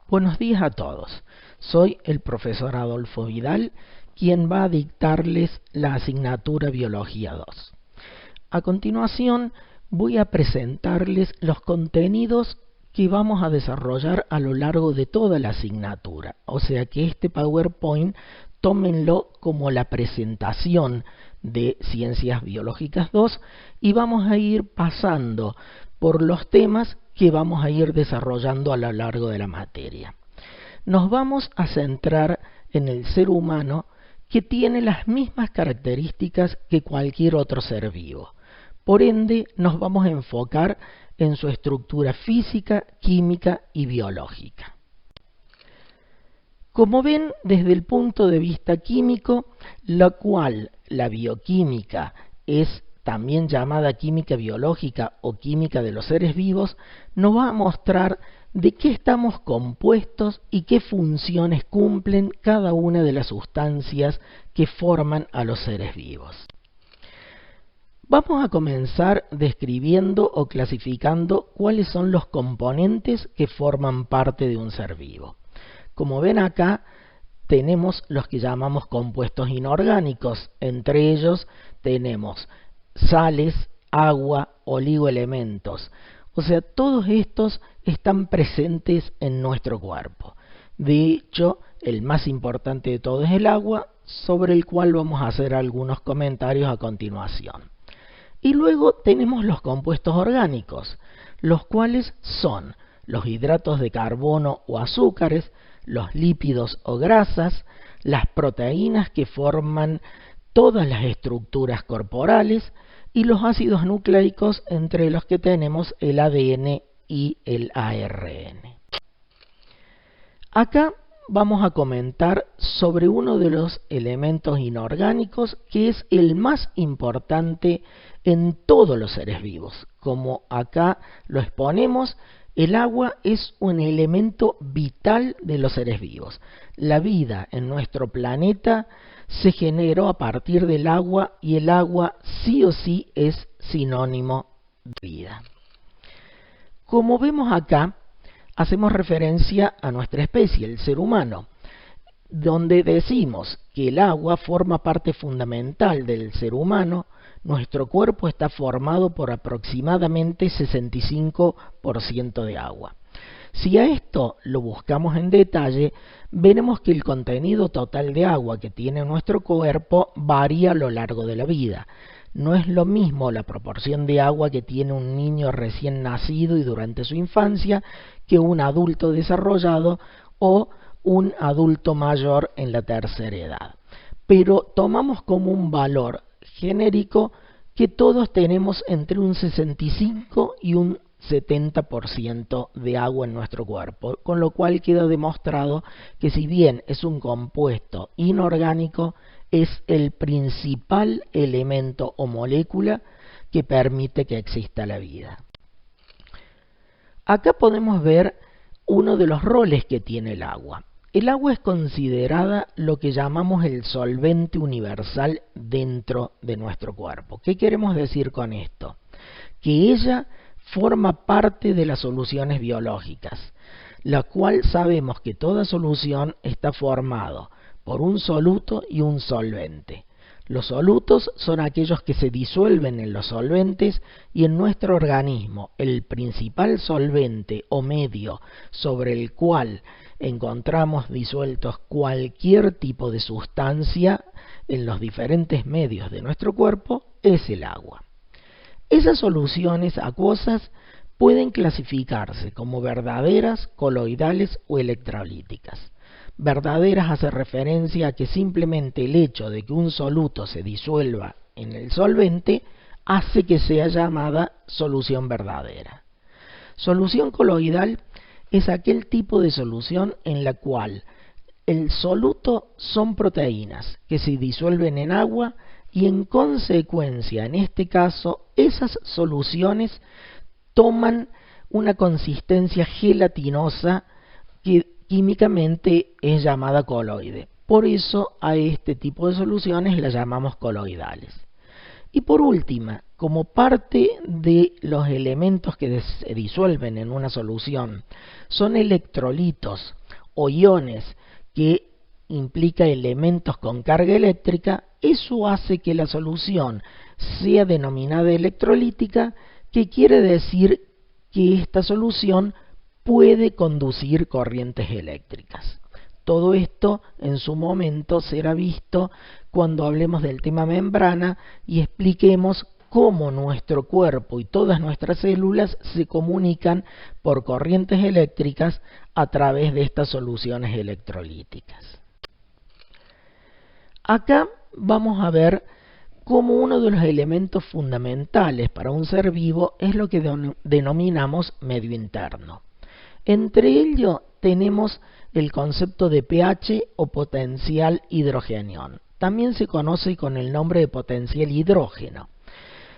Buenos días a todos. Soy el profesor Adolfo Vidal, quien va a dictarles la asignatura Biología 2. A continuación, voy a presentarles los contenidos que vamos a desarrollar a lo largo de toda la asignatura. O sea que este PowerPoint tómenlo como la presentación de Ciencias Biológicas 2 y vamos a ir pasando por los temas que vamos a ir desarrollando a lo largo de la materia. Nos vamos a centrar en el ser humano, que tiene las mismas características que cualquier otro ser vivo. Por ende, nos vamos a enfocar en su estructura física, química y biológica. Como ven, desde el punto de vista químico, la cual la bioquímica es también llamada química biológica o química de los seres vivos, nos va a mostrar de qué estamos compuestos y qué funciones cumplen cada una de las sustancias que forman a los seres vivos. Vamos a comenzar describiendo o clasificando cuáles son los componentes que forman parte de un ser vivo. Como ven acá, tenemos los que llamamos compuestos inorgánicos. Entre ellos tenemos sales, agua, oligoelementos. O sea, todos estos están presentes en nuestro cuerpo. De hecho, el más importante de todo es el agua, sobre el cual vamos a hacer algunos comentarios a continuación. Y luego tenemos los compuestos orgánicos, los cuales son los hidratos de carbono o azúcares, los lípidos o grasas, las proteínas que forman todas las estructuras corporales y los ácidos nucleicos, entre los que tenemos el ADN y el ARN. Acá vamos a comentar sobre uno de los elementos inorgánicos que es el más importante en todos los seres vivos. Como acá lo exponemos, el agua es un elemento vital de los seres vivos. La vida en nuestro planeta se generó a partir del agua y el agua sí o sí es sinónimo de vida. Como vemos acá, hacemos referencia a nuestra especie, el ser humano, donde decimos que el agua forma parte fundamental del ser humano. Nuestro cuerpo está formado por aproximadamente 65% de agua. Si a esto lo buscamos en detalle, veremos que el contenido total de agua que tiene nuestro cuerpo varía a lo largo de la vida. No es lo mismo la proporción de agua que tiene un niño recién nacido y durante su infancia que un adulto desarrollado o un adulto mayor en la tercera edad. Pero tomamos como un valor genérico que todos tenemos entre un 65 y un 70% de agua en nuestro cuerpo, con lo cual queda demostrado que si bien es un compuesto inorgánico, es el principal elemento o molécula que permite que exista la vida. Acá podemos ver uno de los roles que tiene el agua. El agua es considerada lo que llamamos el solvente universal dentro de nuestro cuerpo. ¿Qué queremos decir con esto? Que ella forma parte de las soluciones biológicas, la cual sabemos que toda solución está formado por un soluto y un solvente. Los solutos son aquellos que se disuelven en los solventes y en nuestro organismo el principal solvente o medio sobre el cual encontramos disueltos cualquier tipo de sustancia en los diferentes medios de nuestro cuerpo es el agua. Esas soluciones acuosas pueden clasificarse como verdaderas, coloidales o electrolíticas. Verdaderas hace referencia a que simplemente el hecho de que un soluto se disuelva en el solvente hace que sea llamada solución verdadera. Solución coloidal es aquel tipo de solución en la cual el soluto son proteínas que se disuelven en agua y en consecuencia, en este caso, esas soluciones toman una consistencia gelatinosa que químicamente es llamada coloide. Por eso a este tipo de soluciones las llamamos coloidales. Y por última, como parte de los elementos que se disuelven en una solución, son electrolitos o iones que implica elementos con carga eléctrica, eso hace que la solución sea denominada electrolítica, que quiere decir que esta solución puede conducir corrientes eléctricas. Todo esto en su momento será visto cuando hablemos del tema membrana y expliquemos cómo nuestro cuerpo y todas nuestras células se comunican por corrientes eléctricas a través de estas soluciones electrolíticas. Acá vamos a ver cómo uno de los elementos fundamentales para un ser vivo es lo que denominamos medio interno. Entre ellos tenemos el concepto de pH o potencial hidrogenión. También se conoce con el nombre de potencial hidrógeno.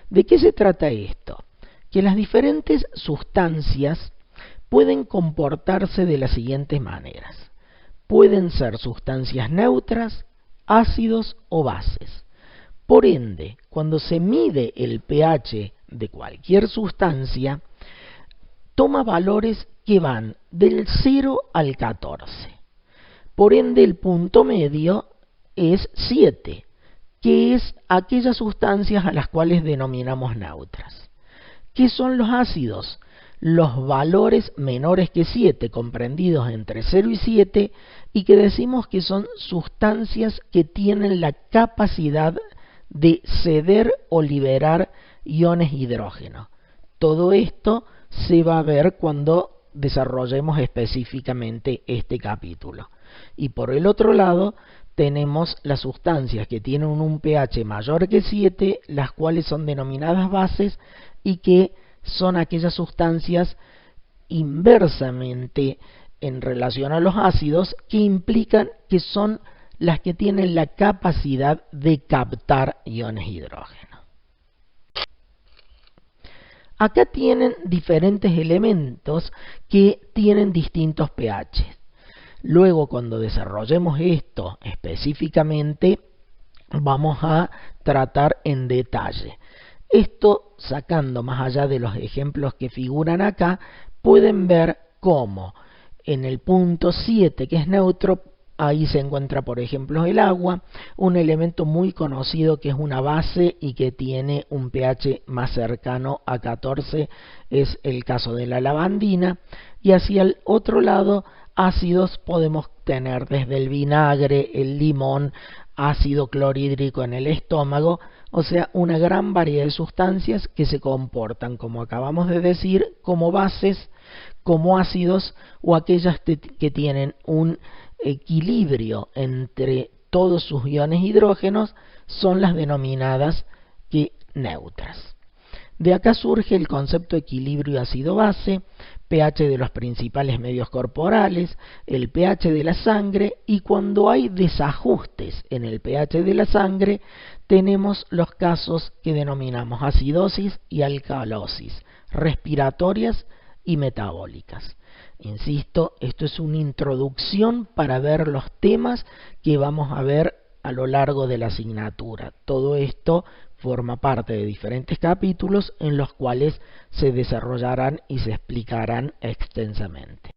¿De qué se trata esto? Que las diferentes sustancias pueden comportarse de las siguientes maneras. Pueden ser sustancias neutras, ácidos o bases. Por ende, cuando se mide el pH de cualquier sustancia, toma valores que van del 0 al 14. Por ende, el punto medio es 7, que es aquellas sustancias a las cuales denominamos neutras. ¿Qué son los ácidos? Los valores menores que 7, comprendidos entre 0 y 7, y que decimos que son sustancias que tienen la capacidad de ceder o liberar iones hidrógeno. Todo esto se va a ver cuando desarrollemos específicamente este capítulo. Y por el otro lado tenemos las sustancias que tienen un pH mayor que 7, las cuales son denominadas bases y que son aquellas sustancias inversamente en relación a los ácidos, que implican que son las que tienen la capacidad de captar iones hidrógeno. Acá tienen diferentes elementos que tienen distintos pH. Luego, cuando desarrollemos esto específicamente, vamos a tratar en detalle. Esto, sacando más allá de los ejemplos que figuran acá, pueden ver cómo en el punto 7, que es neutro, ahí se encuentra, por ejemplo, el agua, un elemento muy conocido que es una base y que tiene un pH más cercano a 14, es el caso de la lavandina. Y hacia el otro lado, ácidos podemos tener desde el vinagre, el limón, ácido clorhídrico en el estómago, o sea, una gran variedad de sustancias que se comportan, como acabamos de decir, como bases, como ácidos o aquellas que tienen un equilibrio entre todos sus iones hidrógenos, son las denominadas neutras. De acá surge el concepto de equilibrio ácido-base, pH de los principales medios corporales, el pH de la sangre, y cuando hay desajustes en el pH de la sangre, tenemos los casos que denominamos acidosis y alcalosis, respiratorias y metabólicas. Insisto, esto es una introducción para ver los temas que vamos a ver a lo largo de la asignatura. Todo esto forma parte de diferentes capítulos en los cuales se desarrollarán y se explicarán extensamente.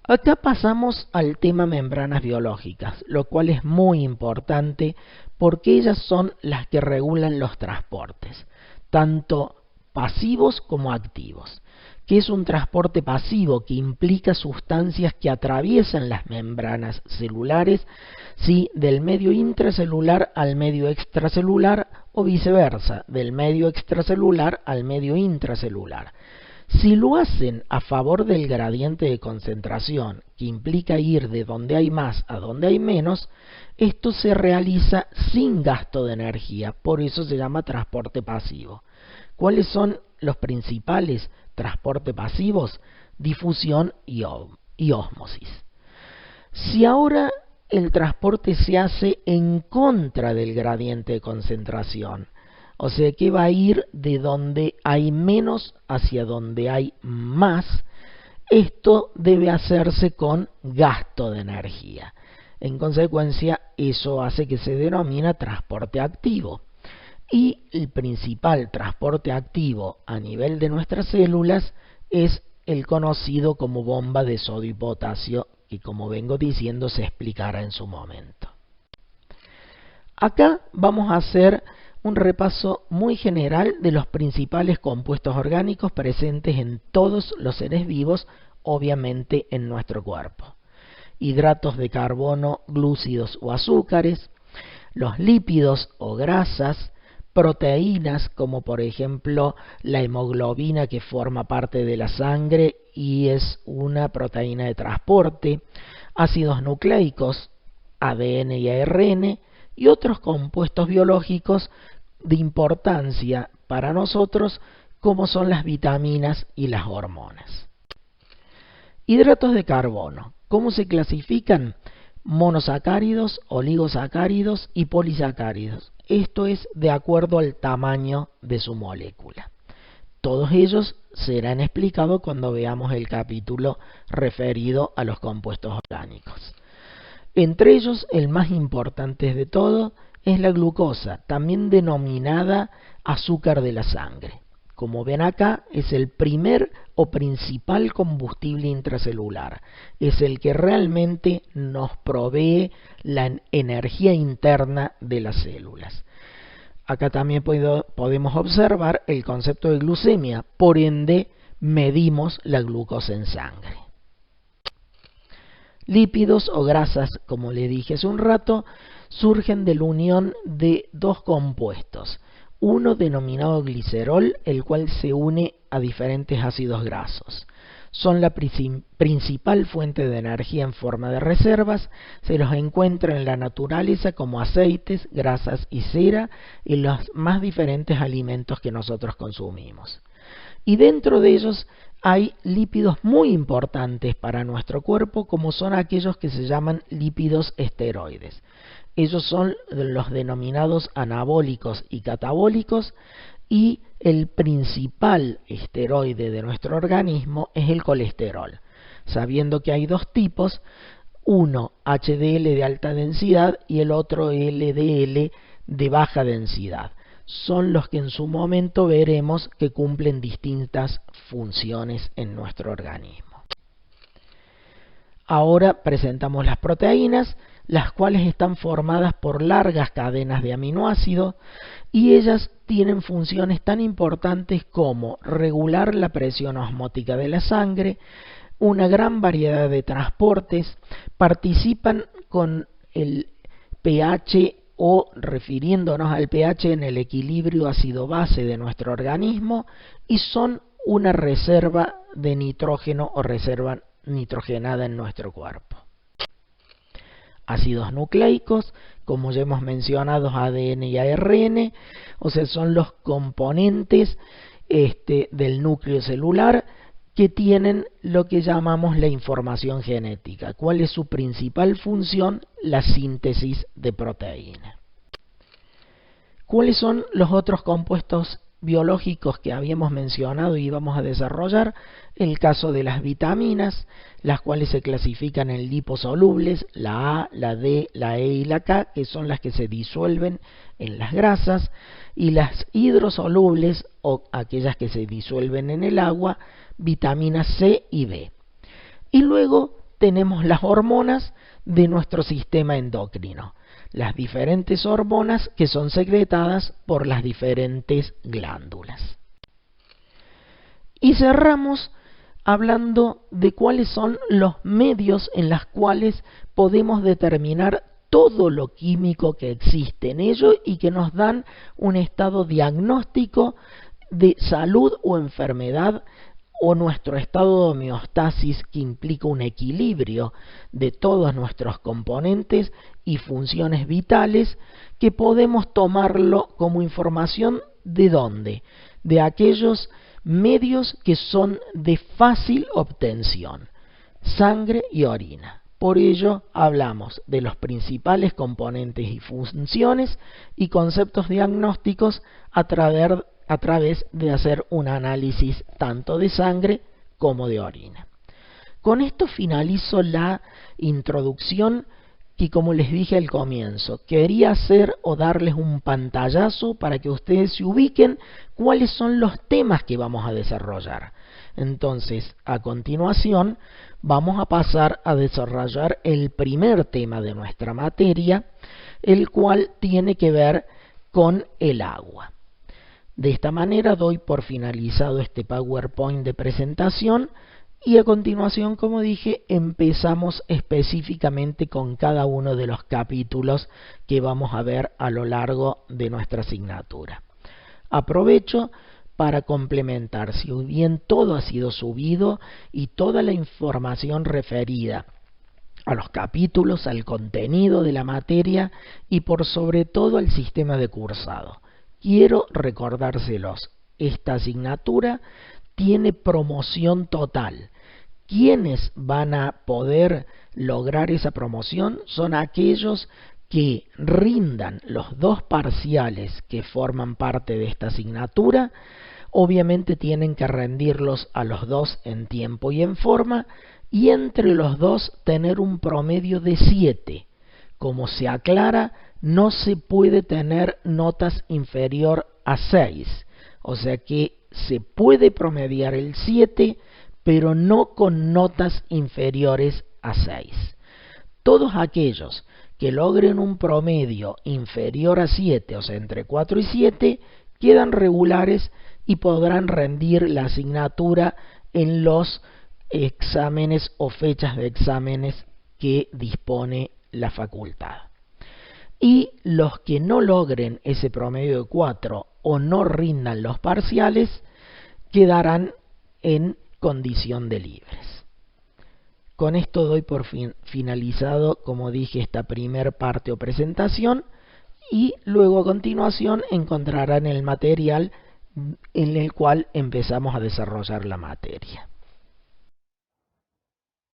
Acá pasamos al tema membranas biológicas, lo cual es muy importante porque ellas son las que regulan los transportes, tanto pasivos como activos. ¿Qué es un transporte pasivo? Que implica sustancias que atraviesan las membranas celulares, ¿sí?, del medio intracelular al medio extracelular o viceversa, del medio extracelular al medio intracelular. Si lo hacen a favor del gradiente de concentración, que implica ir de donde hay más a donde hay menos, esto se realiza sin gasto de energía, por eso se llama transporte pasivo. ¿Cuáles son los principales transportes pasivos? Difusión y ósmosis. Si ahora el transporte se hace en contra del gradiente de concentración, o sea que va a ir de donde hay menos hacia donde hay más, esto debe hacerse con gasto de energía. En consecuencia, eso hace que se denomina transporte activo. y el principal transporte activo a nivel de nuestras células es el conocido como bomba de sodio y potasio, que como vengo diciendo se explicará en su momento. Acá vamos a hacer un repaso muy general de los principales compuestos orgánicos presentes en todos los seres vivos, obviamente en nuestro cuerpo. Hidratos de carbono, glúcidos o azúcares, los lípidos o grasas, proteínas como por ejemplo la hemoglobina, que forma parte de la sangre y es una proteína de transporte, ácidos nucleicos, ADN y ARN, y otros compuestos biológicos de importancia para nosotros como son las vitaminas y las hormonas. Hidratos de carbono. ¿Cómo se clasifican? Monosacáridos, oligosacáridos y polisacáridos. Esto es de acuerdo al tamaño de su molécula. Todos ellos serán explicados cuando veamos el capítulo referido a los compuestos orgánicos. Entre ellos, el más importante de todo es la glucosa, también denominada azúcar de la sangre. Como ven acá, es el primer o principal combustible intracelular. Es el que realmente nos provee la energía interna de las células. Acá también podemos observar el concepto de glucemia, por ende medimos la glucosa en sangre. Lípidos o grasas, como le dije hace un rato, surgen de la unión de dos compuestos. Uno denominado glicerol, el cual se une a diferentes ácidos grasos. Son la principal fuente de energía en forma de reservas. Se los encuentra en la naturaleza como aceites, grasas y cera en los más diferentes alimentos que nosotros consumimos. Y dentro de ellos hay lípidos muy importantes para nuestro cuerpo, como son aquellos que se llaman lípidos esteroides. Ellos son los denominados anabólicos y catabólicos, y el principal esteroide de nuestro organismo es el colesterol, sabiendo que hay dos tipos, uno HDL de alta densidad y el otro LDL de baja densidad. Son los que en su momento veremos que cumplen distintas funciones en nuestro organismo. Ahora presentamos las proteínas, las cuales están formadas por largas cadenas de aminoácidos y ellas tienen funciones tan importantes como regular la presión osmótica de la sangre, una gran variedad de transportes, participan con el pH o refiriéndonos al pH en el equilibrio ácido-base de nuestro organismo y son una reserva de nitrógeno o reserva nitrogenada en nuestro cuerpo. Ácidos nucleicos, como ya hemos mencionado, ADN y ARN, o sea, son los componentes del núcleo celular que tienen lo que llamamos la información genética. ¿Cuál es su principal función? La síntesis de proteína. ¿Cuáles son los otros compuestos biológicos que habíamos mencionado y vamos a desarrollar? El caso de las vitaminas, las cuales se clasifican en liposolubles, la A, la D, la E y la K, que son las que se disuelven en las grasas, y las hidrosolubles, o aquellas que se disuelven en el agua, vitaminas C y B. Y luego tenemos las hormonas de nuestro sistema endocrino, las diferentes hormonas que son secretadas por las diferentes glándulas. Y cerramos hablando de cuáles son los medios en los cuales podemos determinar todo lo químico que existe en ello y que nos dan un estado diagnóstico de salud o enfermedad, o nuestro estado de homeostasis, que implica un equilibrio de todos nuestros componentes y funciones vitales, que podemos tomarlo como información ¿de dónde? De aquellos medios que son de fácil obtención, sangre y orina. Por ello hablamos de los principales componentes y funciones y conceptos diagnósticos a través de hacer un análisis tanto de sangre como de orina. Con esto finalizo la introducción que, como les dije al comienzo, quería hacer o darles un pantallazo para que ustedes se ubiquen cuáles son los temas que vamos a desarrollar. Entonces, a continuación, vamos a pasar a desarrollar el primer tema de nuestra materia, el cual tiene que ver con el agua. De esta manera doy por finalizado este PowerPoint de presentación y a continuación, como dije, empezamos específicamente con cada uno de los capítulos que vamos a ver a lo largo de nuestra asignatura. Aprovecho para complementar, si bien todo ha sido subido y toda la información referida a los capítulos, al contenido de la materia y por sobre todo al sistema de cursado. Quiero recordárselos, esta asignatura tiene promoción total. ¿Quiénes van a poder lograr esa promoción? Son aquellos que rindan los 2 parciales que forman parte de esta asignatura. Obviamente tienen que rendirlos a los 2 en tiempo y en forma, y entre los 2 tener un promedio de 7. Como se aclara, no se puede tener notas inferior a 6. O sea que se puede promediar el 7, pero no con notas inferiores a 6. Todos aquellos que logren un promedio inferior a 7, o sea, entre 4 y 7, quedan regulares y podrán rendir la asignatura en los exámenes o fechas de exámenes que dispone la facultad. Y los que no logren ese promedio de 4 o no rindan los parciales, quedarán en condición de libres. Con esto doy por finalizado, como dije, esta primer parte o presentación, y luego a continuación encontrarán el material en el cual empezamos a desarrollar la materia.